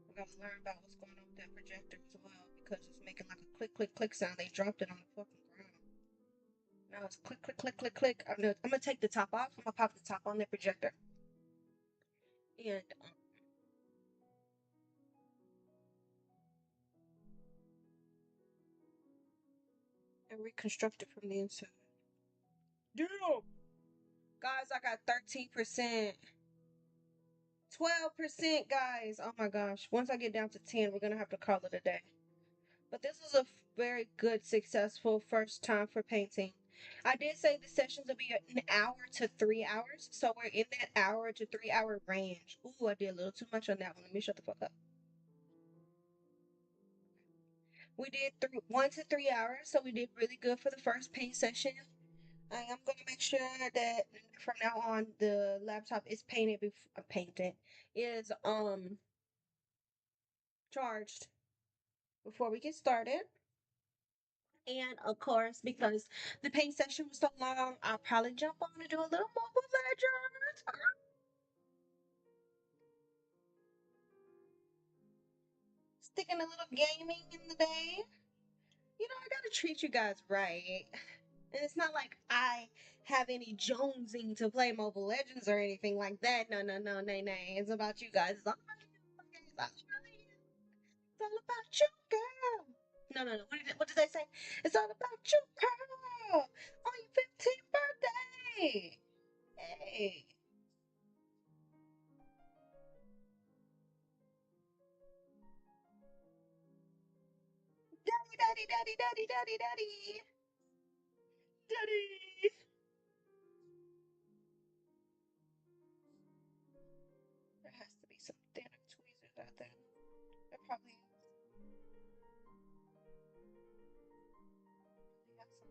I gotta learn about what's going on with that projector as well because it's making like a click, click, click sound. They dropped it on the fucking ground. Now it's click, click, click, click, click. I'm gonna take the top off. I'm gonna pop the top on the projector and and reconstruct it from the inside. Damn, guys, I got 13%, 12%, guys. Oh my gosh. Once I get down to 10, we're gonna have to call it a day. But this was a very good, successful first time for painting. I did say the sessions will be an hour to 3 hours, so we're in that hour to 3 hour range. Ooh, I did a little too much on that one. Let me shut the fuck up. We did 1 to 3 hours, so we did really good for the first paint session. I am gonna make sure that from now on the laptop is painted is charged before we get started. And of course, because the paint session was so long, I'll probably jump on and do a little Mobile Legends. Sticking a little gaming in the day. You know, I gotta treat you guys right. And it's not like I have any jonesing to play Mobile Legends or anything like that. No, no, no, nay, nay. It's about you guys. It's all about you. Okay? It's all about you. It's all about you, girl. No, no, no. What did they say? It's all about you, girl. On your 15th birthday. Hey. Daddy, daddy, daddy, daddy, daddy, daddy. Daddy. There has to be some thinner tweezers out there. There probably is. They got some.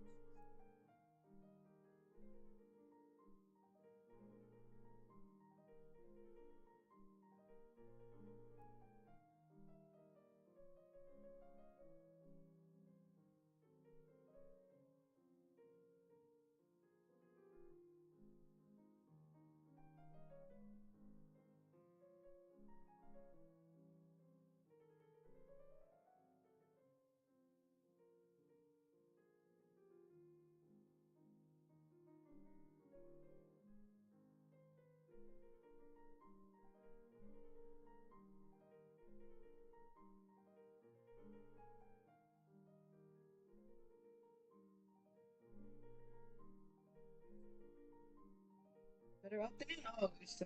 Better off than in August.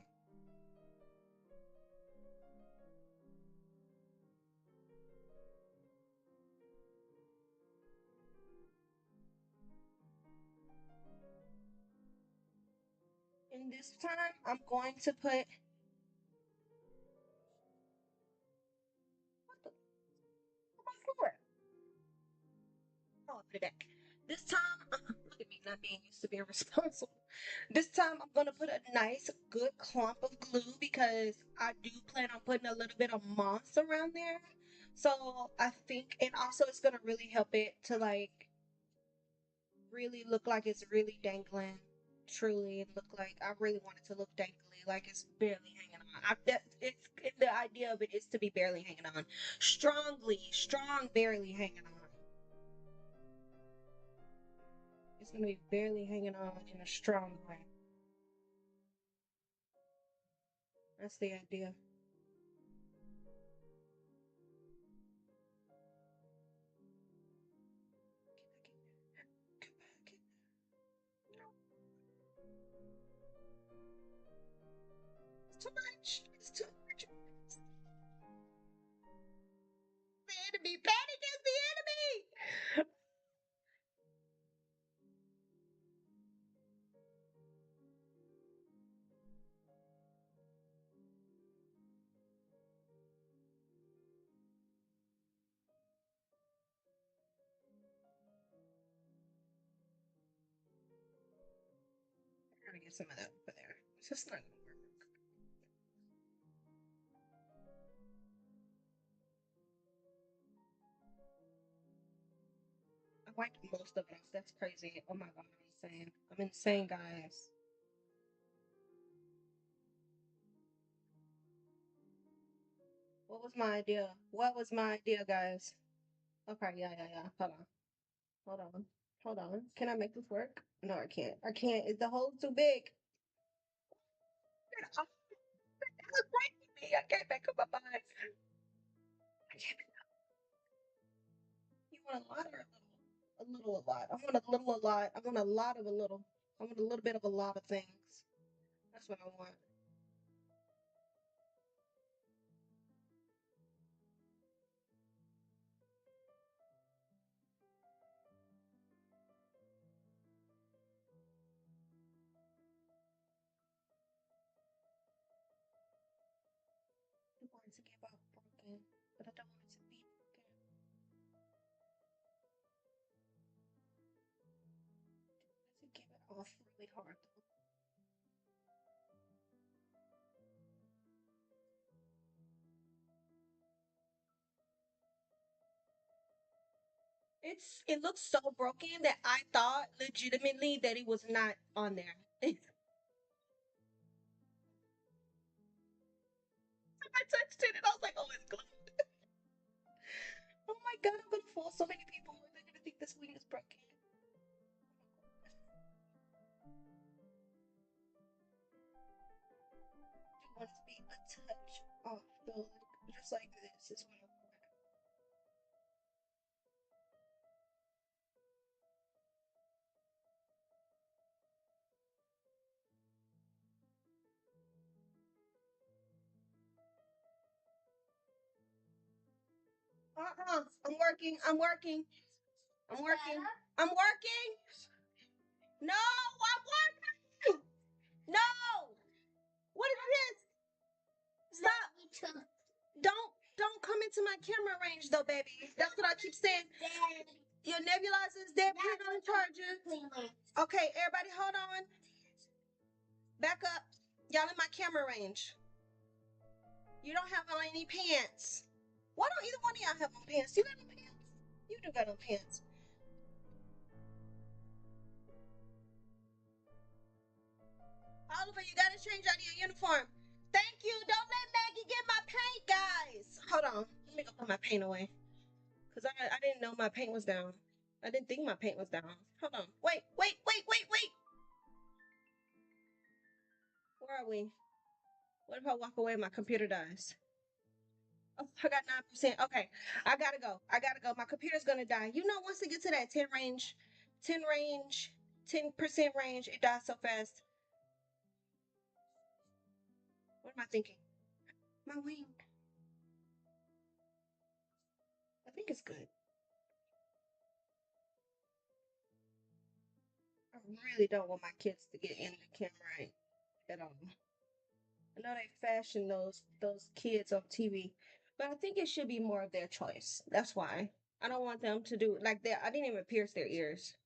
And this time, I'm going to put. What the? My floor. Oh, I'll put it back. This time, look at me not being used to being responsible. This time, I'm gonna put a nice, good clump of glue because I do plan on putting a little bit of moss around there. So I think, and also it's gonna really help it to like really look like it's really dangling. Truly, it look like I really want it to look dangly, like it's barely hanging on. It's the idea of it is to be barely hanging on, strong, barely hanging on. It's gonna be barely hanging on in a strong way. That's the idea. Get back, get back. It's too much. It's too much. It's the enemy. Panic is the enemy. I'm gonna get some of that over there. It's just not gonna work. I wiped most of it off. That's crazy. Oh my god, I'm insane. I'm insane, guys. What was my idea? What was my idea, guys? Okay, yeah. Hold on. Hold on. Hold on. Can I make this work? No, I can't. I can't. The hole's too big. It's breaking me. I can't make up my mind. I can't. You want a lot or a little? A little, a lot. I want a little, a lot. I want a lot of a little. I want a little bit of a lot of things. That's what I want. I want it to get off broken, but I don't want it to be broken. To give it off really hard though. It looks so broken that I thought legitimately that it was not on there. I touched it and I was like, oh, it's glued. Oh my god, I'm gonna fool so many people. They're gonna think this wing is broken. I want it to be a touch off though, like just like this is what I want. I'm working. I'm working. I'm working. I'm working. No, I'm working. No. What is this? Stop. Don't come into my camera range though, baby. That's what I keep saying. Your nebulizer is dead. Put it on charger. Okay, everybody hold on. Back up. Y'all in my camera range. You don't have on any pants. Why don't either one of y'all have on pants? You got on pants? You do got on pants. Oliver, you gotta change out of your uniform. Thank you. Don't let Maggie get my paint, guys. Hold on. Let me go put my paint away. Because I didn't know my paint was down. I didn't think my paint was down. Hold on. Wait. Where are we? What if I walk away and my computer dies? Oh, I got 9%. Okay. I gotta go. My computer's gonna die. You know, once it gets to that 10 range, 10% range, it dies so fast. What am I thinking? My wing. I think it's good. I really don't want my kids to get in the camera at all. I know they fashion those kids on TV, but I think it should be more of their choice. That's why I don't want them to do like that. I didn't even pierce their ears.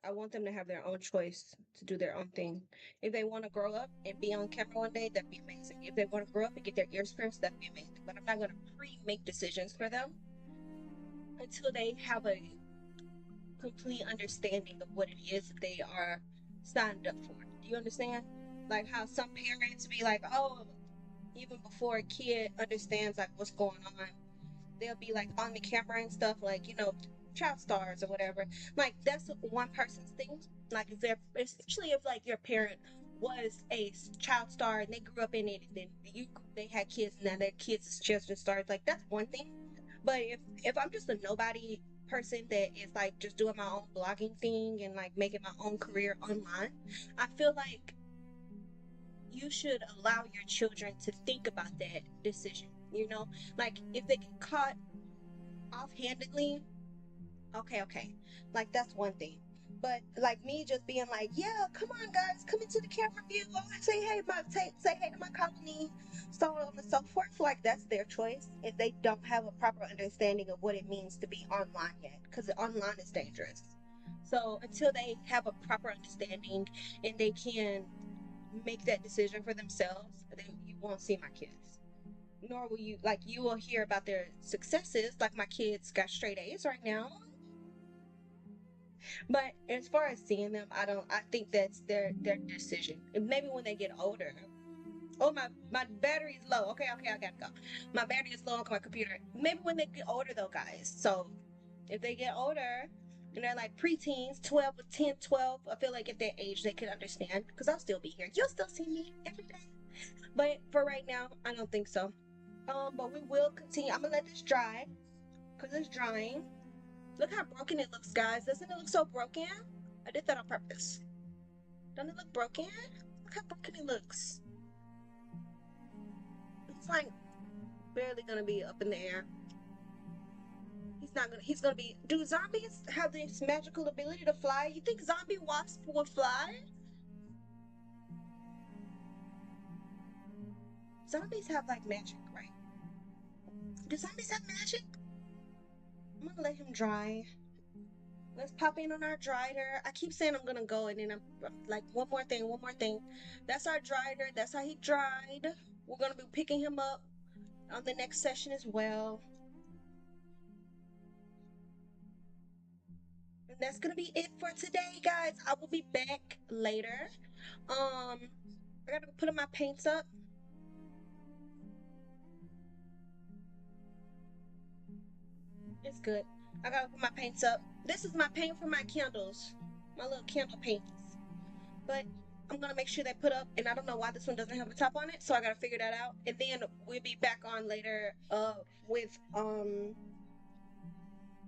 I want them to have their own choice to do their own thing. If they want to grow up and be on camera one day, that'd be amazing. If they want to grow up and get their ears pierced, that'd be amazing. But I'm not going to pre-make decisions for them until they have a complete understanding of what it is that they are signed up for. Do you understand? Like how some parents be like, oh, even before a kid understands like what's going on, they'll be like on the camera and stuff, like, child stars or whatever. Like that's one person's thing. Like if they're, especially if like your parent was a child star and they grew up in it, and then they had kids and now their kids is children stars. Like that's one thing. But if I'm just a nobody person that is like just doing my own blogging thing and like making my own career online, I feel like you should allow your children to think about that decision. Like if they get caught offhandedly, okay, like that's one thing. But like me just being like, yeah, come on guys, come into the camera view, say hey, say hey to my colony, so on and so forth. Like that's their choice if they don't have a proper understanding of what it means to be online yet, because online is dangerous. So until they have a proper understanding and they can make that decision for themselves, then you won't see my kids. Nor will you, like, you will hear about their successes, like my kids got straight A's right now. But as far as seeing them, I think that's their decision. And maybe when they get older. Oh, my battery is low. Okay, I gotta go. My battery is low on my computer. Maybe when they get older though, guys. So if they get older and they're like preteens, 12 or 10, 12, I feel like at that age they could understand, because I'll still be here. You'll still see me every day. But for right now, I don't think so. But we will continue. I'm gonna let this dry because it's drying. Look how broken it looks, guys. Doesn't it look so broken? I did that on purpose. Doesn't it look broken? Look how broken it looks. It's like barely gonna be up in the air. He's gonna be. Do zombies have this magical ability to fly? You think zombie wasp will fly? Zombies have like magic, right? Do zombies have magic? I'm gonna let him dry. Let's pop in on our drider. I keep saying I'm gonna go, and then I'm like, one more thing. That's our drider. That's how he dried. We're gonna be picking him up on the next session as well. that's gonna be it for today, guys. I will be back later. I gotta put my paints up. It's good. I gotta put my paints up. This is my paint for my candles, my little candle paints. But I'm gonna make sure they put up, and I don't know why this one doesn't have a top on it, so I gotta figure that out. And then we'll be back on later with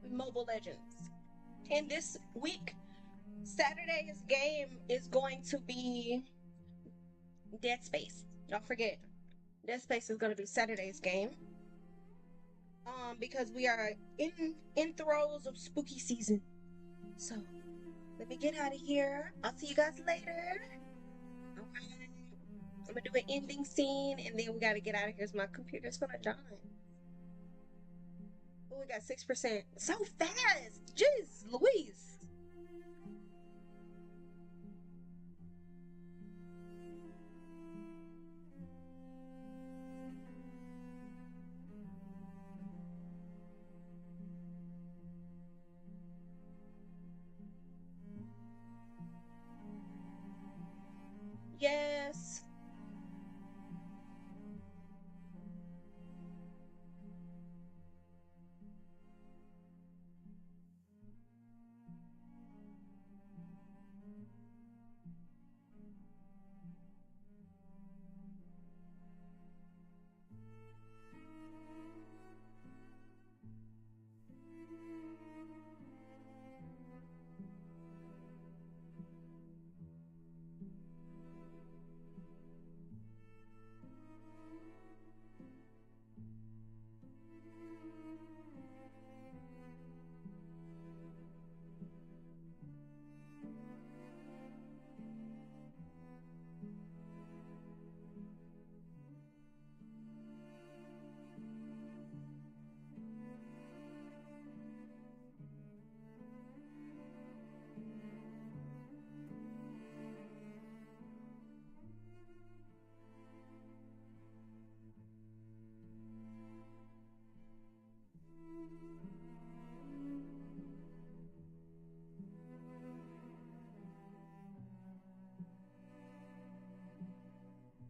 Mobile Legends. And this week, Saturday's game is going to be Dead Space. Don't forget, Dead Space is gonna be Saturday's game. Because we are in throes of spooky season. So let me get out of here. I'll see you guys later. Okay. I'm gonna do an ending scene and then we gotta get out of here because my computer's gonna die. Oh, we got 6%. So fast! Jeez Louise!